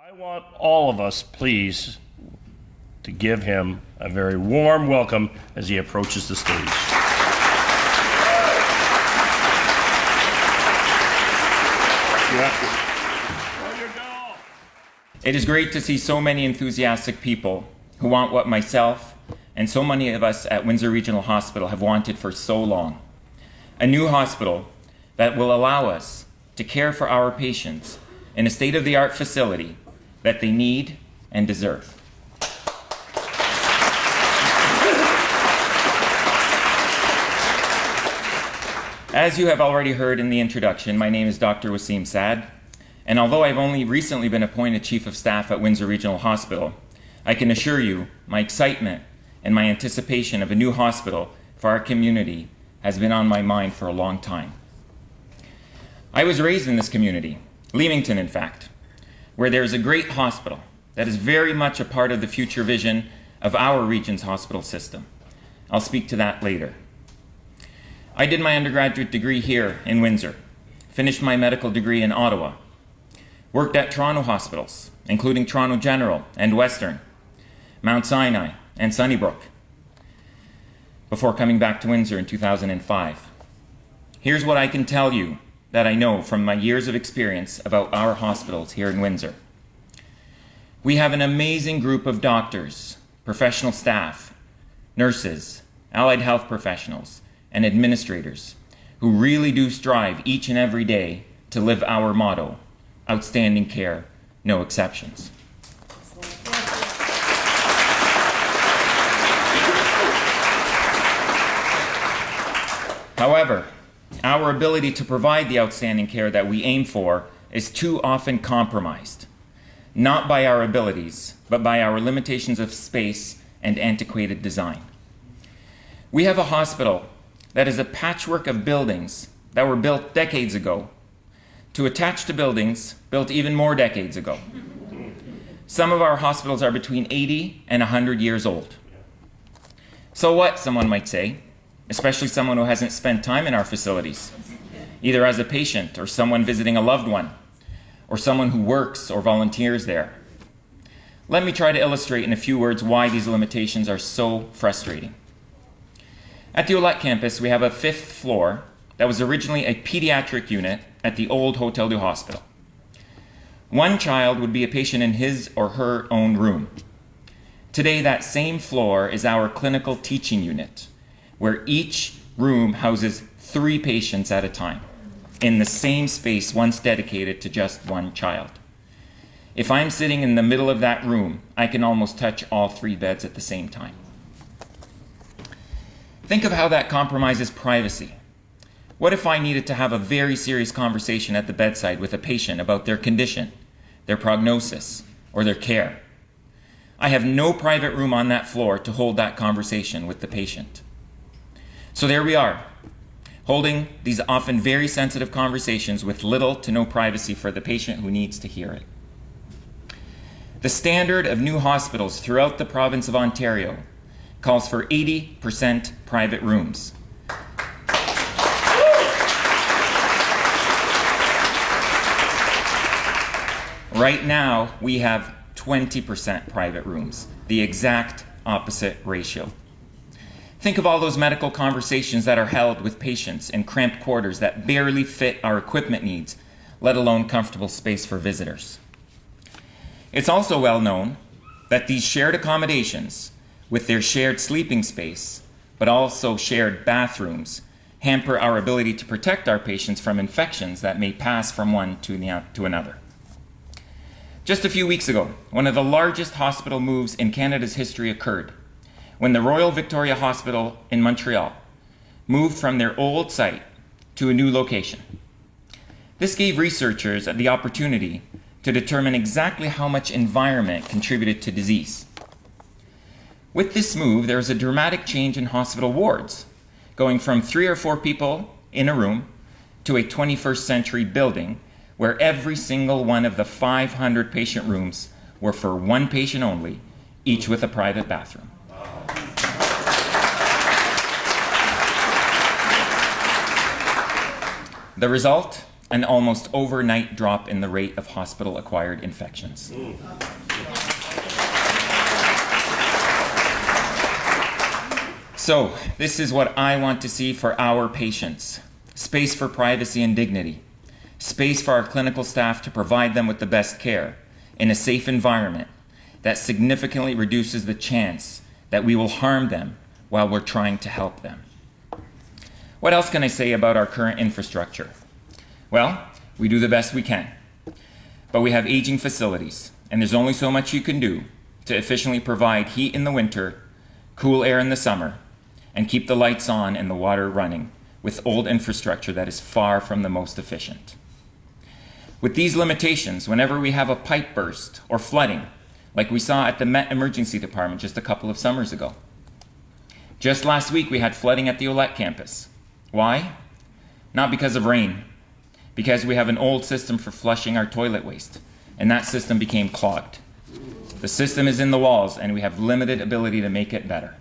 I want all of us, please, to give him a very warm welcome as he approaches the stage. It is great to see so many enthusiastic people who want what myself and so many of us at Windsor Regional Hospital have wanted for so long. A new hospital that will allow us to care for our patients in a state-of-the-art facility that they need and deserve. As you have already heard in the introduction, my name is Dr. Wassim Saad, and although I've only recently been appointed Chief of Staff at Windsor Regional Hospital, I can assure you my excitement and my anticipation of a new hospital for our community has been on my mind for a long time. I was raised in this community, Leamington in fact, where there is a great hospital that is very much a part of the future vision of our region's hospital system. I'll speak to that later. I did my undergraduate degree here in Windsor, finished my medical degree in Ottawa, worked at Toronto hospitals, including Toronto General and Western, Mount Sinai, and Sunnybrook, before coming back to Windsor in 2005. Here's what I can tell you that I know from my years of experience about our hospitals here in Windsor. We have an amazing group of doctors, professional staff, nurses, allied health professionals, and administrators who really do strive each and every day to live our motto, outstanding care, no exceptions. However, our ability to provide the outstanding care that we aim for is too often compromised, not by our abilities, but by our limitations of space and antiquated design. We have a hospital that is a patchwork of buildings that were built decades ago to attach to buildings built even more decades ago. Some of our hospitals are between 80 and 100 years old. So what, someone might say, especially someone who hasn't spent time in our facilities, either as a patient or someone visiting a loved one, or someone who works or volunteers there. Let me try to illustrate in a few words why these limitations are so frustrating. At the Ouellette campus, we have a 5th floor that was originally a pediatric unit at the old Hotel du Hospital. One child would be a patient in his or her own room. Today, that same floor is our clinical teaching unit, where each room houses 3 patients at a time in the same space once dedicated to just one child. If I'm sitting in the middle of that room, I can almost touch all 3 beds at the same time. Think of how that compromises privacy. What if I needed to have a very serious conversation at the bedside with a patient about their condition, their prognosis, or their care? I have no private room on that floor to hold that conversation with the patient. So there we are, holding these often very sensitive conversations with little to no privacy for the patient who needs to hear it. The standard of new hospitals throughout the province of Ontario calls for 80% private rooms. Right now, we have 20% private rooms, the exact opposite ratio. Think of all those medical conversations that are held with patients in cramped quarters that barely fit our equipment needs, let alone comfortable space for visitors. It's also well known that these shared accommodations, with their shared sleeping space, but also shared bathrooms, hamper our ability to protect our patients from infections that may pass from one to another. Just a few weeks ago, one of the largest hospital moves in Canada's history occurred when the Royal Victoria Hospital in Montreal moved from their old site to a new location. This gave researchers the opportunity to determine exactly how much environment contributed to disease. With this move, there was a dramatic change in hospital wards, going from 3 or 4 people in a room to a 21st century building where every single one of the 500 patient rooms were for one patient only, each with a private bathroom. The result? an almost overnight drop in the rate of hospital-acquired infections. So, this is what I want to see for our patients. Space for privacy and dignity. Space for our clinical staff to provide them with the best care in a safe environment that significantly reduces the chance that we will harm them while we're trying to help them. What else can I say about our current infrastructure? Well, we do the best we can, but we have aging facilities, and there's only so much you can do to efficiently provide heat in the winter, cool air in the summer, and keep the lights on and the water running with old infrastructure that is far from the most efficient. With these limitations, whenever we have a pipe burst or flooding, like we saw at the Met Emergency Department just a couple of summers ago. Just last week, we had flooding at the Olette campus. Why? Not because of rain, because we have an old system for flushing our toilet waste, and that system became clogged. The system is in the walls, and we have limited ability to make it better.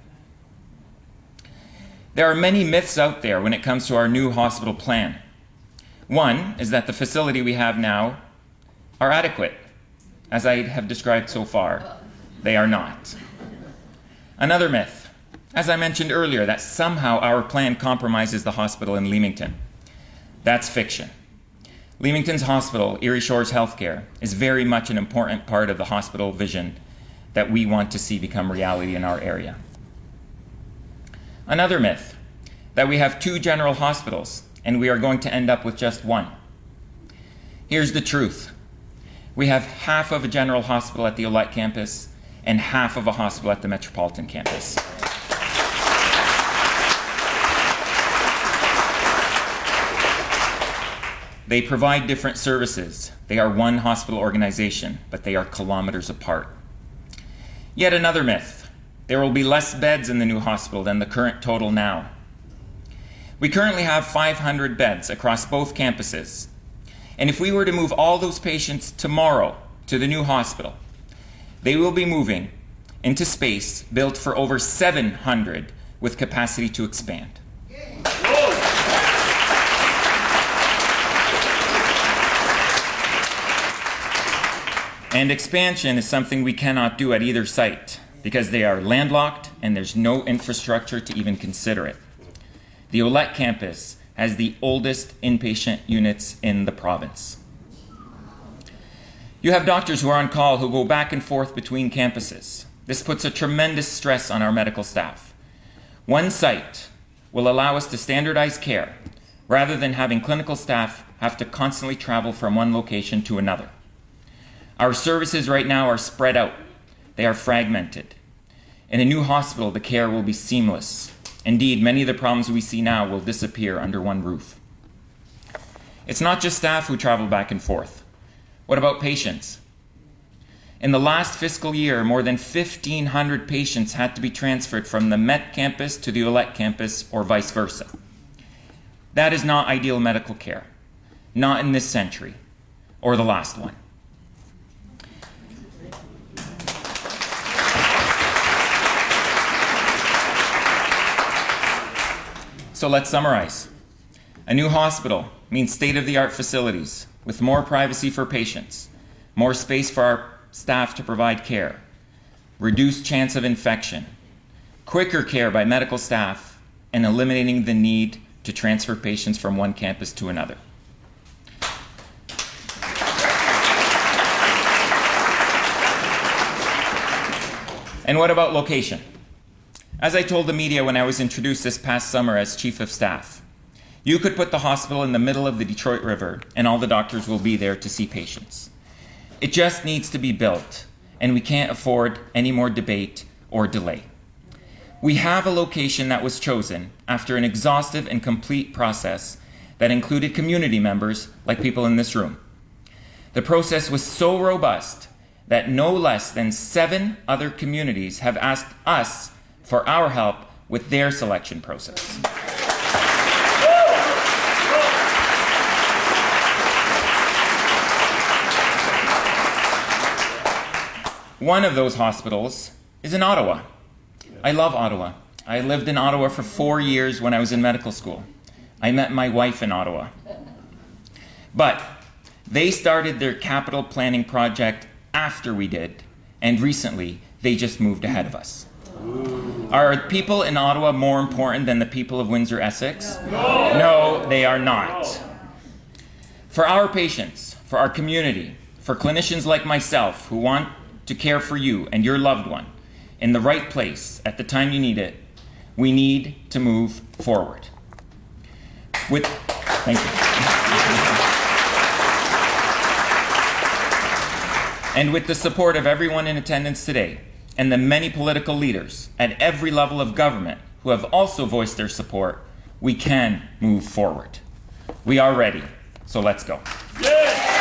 There are many myths out there when it comes to our new hospital plan. One is that the facility we have now are adequate. As I have described so far, they are not. Another myth, as I mentioned earlier, that somehow our plan compromises the hospital in Leamington. That's fiction. Leamington's hospital, Erie Shores Healthcare, is very much an important part of the hospital vision that we want to see become reality in our area. Another myth, that we have 2 general hospitals and we are going to end up with just 1. Here's the truth. We have half of a general hospital at the Olette campus and half of a hospital at the Metropolitan campus. They provide different services. They are one hospital organization, but they are kilometers apart. Yet another myth. There will be less beds in the new hospital than the current total now. We currently have 500 beds across both campuses. And if we were to move all those patients tomorrow to the new hospital, they will be moving into space built for over 700 with capacity to expand. And expansion is something we cannot do at either site because they are landlocked and there's no infrastructure to even consider it. The Olette campus has the oldest inpatient units in the province. You have doctors who are on call who go back and forth between campuses. This puts a tremendous stress on our medical staff. One site will allow us to standardize care rather than having clinical staff have to constantly travel from one location to another. Our services right now are spread out. They are fragmented. In a new hospital, the care will be seamless. Indeed, many of the problems we see now will disappear under one roof. It's not just staff who travel back and forth. What about patients? In the last fiscal year, more than 1,500 patients had to be transferred from the Met campus to the Olette campus or vice versa. That is not ideal medical care. Not in this century or the last one. So let's summarize. A new hospital means state-of-the-art facilities with more privacy for patients, more space for our staff to provide care, reduced chance of infection, quicker care by medical staff, and eliminating the need to transfer patients from one campus to another. And what about location? As I told the media when I was introduced this past summer as Chief of Staff, you could put the hospital in the middle of the Detroit River and all the doctors will be there to see patients. It just needs to be built, and we can't afford any more debate or delay. We have a location that was chosen after an exhaustive and complete process that included community members like people in this room. The process was so robust that no less than 7 other communities have asked us for our help with their selection process. One of those hospitals is in Ottawa. I love Ottawa. I lived in Ottawa for 4 years when I was in medical school. I met my wife in Ottawa. But they started their capital planning project after we did, and recently they just moved ahead of us. Are people in Ottawa more important than the people of Windsor, Essex? No, they are not. For our patients, for our community, for clinicians like myself who want to care for you and your loved one in the right place at the time you need it, we need to move forward. Thank you. And with the support of everyone in attendance today, and the many political leaders at every level of government who have also voiced their support, we can move forward. We are ready, so let's go. Yeah.